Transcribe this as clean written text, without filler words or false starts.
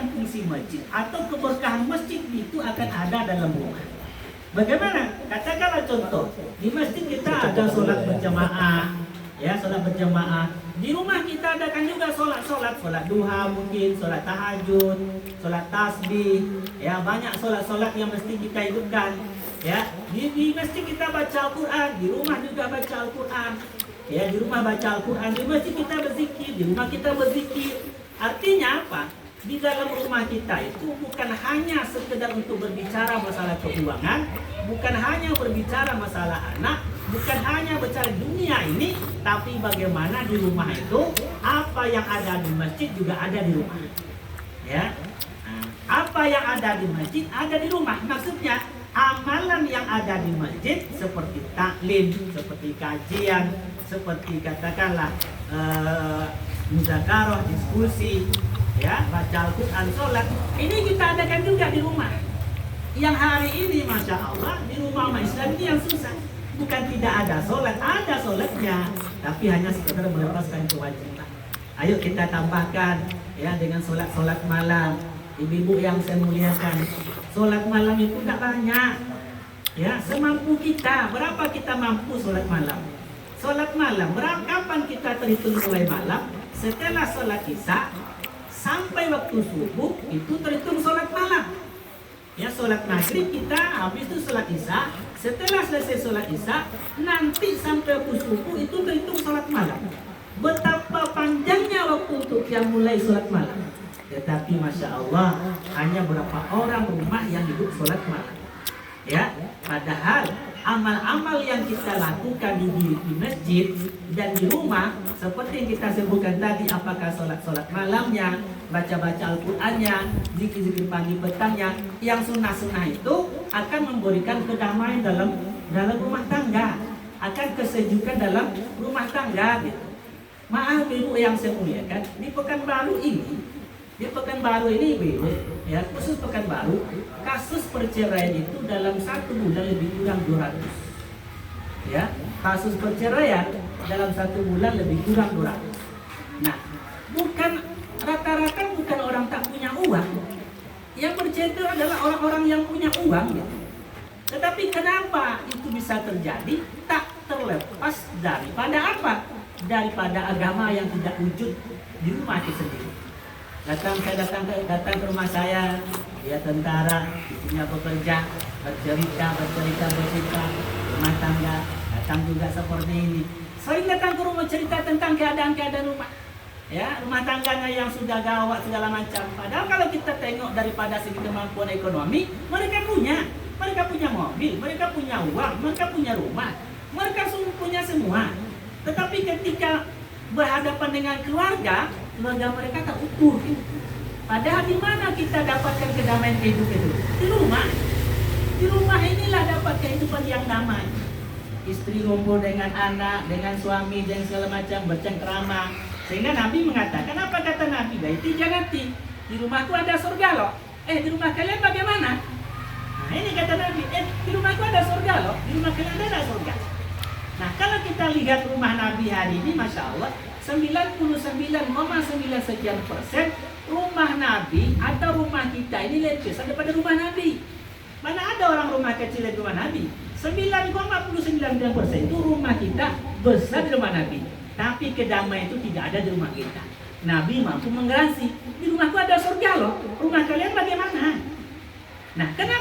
keberkahan fungsi masjid atau keberkahan masjid itu akan ada dalam rumah. Bagaimana? Katakanlah contoh, di masjid kita ada sholat berjamaah, ya sholat berjamaah. Di rumah kita adakan juga sholat duha mungkin, sholat tahajud, sholat tasbih, ya banyak sholat yang mesti kita hidupkan. Ya, di masjid kita baca Al-Quran, di rumah juga baca Al-Quran. Ya, di rumah baca Al-Quran, di masjid kita berzikir, di rumah kita berzikir. Artinya apa? Di dalam rumah kita itu bukan hanya sekedar untuk berbicara masalah keuangan, bukan hanya berbicara masalah anak, bukan hanya bicara dunia ini, tapi bagaimana di rumah itu apa yang ada di masjid juga ada di rumah. Ya, apa yang ada di masjid ada di rumah. Maksudnya amalan yang ada di masjid seperti taklim, seperti kajian, seperti katakanlah muzakarah, diskusi, ya baca Al-Quran, sholat, ini kita adakan juga di rumah. Yang hari ini Masya Allah di rumah umat Islam ini yang susah, bukan tidak ada sholat, ada sholatnya, tapi hanya sekedar melepaskan kewajiban. Ayo kita tambahkan ya dengan sholat malam. Ibu-ibu yang saya muliakan, sholat malam itu tidak banyak, ya semampu kita. Berapa kita mampu sholat malam? Sholat malam, kapan kita terhitung mulai malam? Setelah sholat isya sampai waktu subuh itu terhitung sholat malam. Ya sholat maghrib kita habis itu sholat isya. Setelah selesai sholat isya nanti sampai waktu subuh itu terhitung sholat malam. Betapa panjangnya waktu untuk yang mulai sholat malam. Tetapi Masya Allah hanya berapa orang rumah yang hidup sholat malam. Ya, padahal amal-amal yang kita lakukan di masjid dan di rumah seperti yang kita sebutkan tadi, apakah sholat malamnya, baca-baca Al-Qur'annya, zikir-zikir pagi petangnya, yang sunnah-sunnah itu akan memberikan kedamaian dalam rumah tangga, akan kesejukan dalam rumah tangga gitu. Maaf ibu yang saya muliakan, di Pekanbaru ini ibu, ya khusus Pekanbaru, kasus perceraian itu dalam 1 bulan lebih kurang 200. Ya, kasus perceraian dalam 1 bulan lebih kurang 200. Nah, bukan rata-rata bukan orang tak punya uang. Yang bercerai itu adalah orang-orang yang punya uang gitu. Tetapi kenapa itu bisa terjadi? Tak terlepas daripada apa? Daripada agama yang tidak wujud di rumah itu sendiri. Datang ke rumah saya, dia tentara, istrinya bekerja, bercerita rumah tangga, datang juga seperti ini. Sering datang ke rumah cerita tentang keadaan rumah. Ya, rumah tangganya yang sudah gawat segala macam. Padahal kalau kita tengok daripada segi kemampuan ekonomi, mereka punya mobil, mereka punya uang, mereka punya rumah, mereka punya semua. Tetapi ketika berhadapan dengan keluarga mereka tak utuh. Padahal di mana kita dapatkan kedamaian kehidupan itu? Di rumah. Di rumah inilah dapat kehidupan yang damai. Istri ngumpul dengan anak, dengan suami, dan segala macam bercengkrama. Sehingga Nabi mengatakan, apa kata Nabi? Baiti janati, di rumahku ada surga loh. Di rumah kalian bagaimana? Nah ini kata Nabi, di rumahku ada surga loh. Di rumah kalian ada surga. Nah kalau kita lihat rumah Nabi hari ini, Masya Allah, 99,9% rumah Nabi atau rumah kita ini lebih besar daripada rumah Nabi. Mana ada orang rumah kecil dari rumah Nabi? 9,99% itu rumah kita besar di rumah Nabi. Tapi kedamaian itu tidak ada di rumah kita. Nabi mampu menggaransi, di rumahku ada surga loh. Rumah kalian bagaimana? Nah, kenapa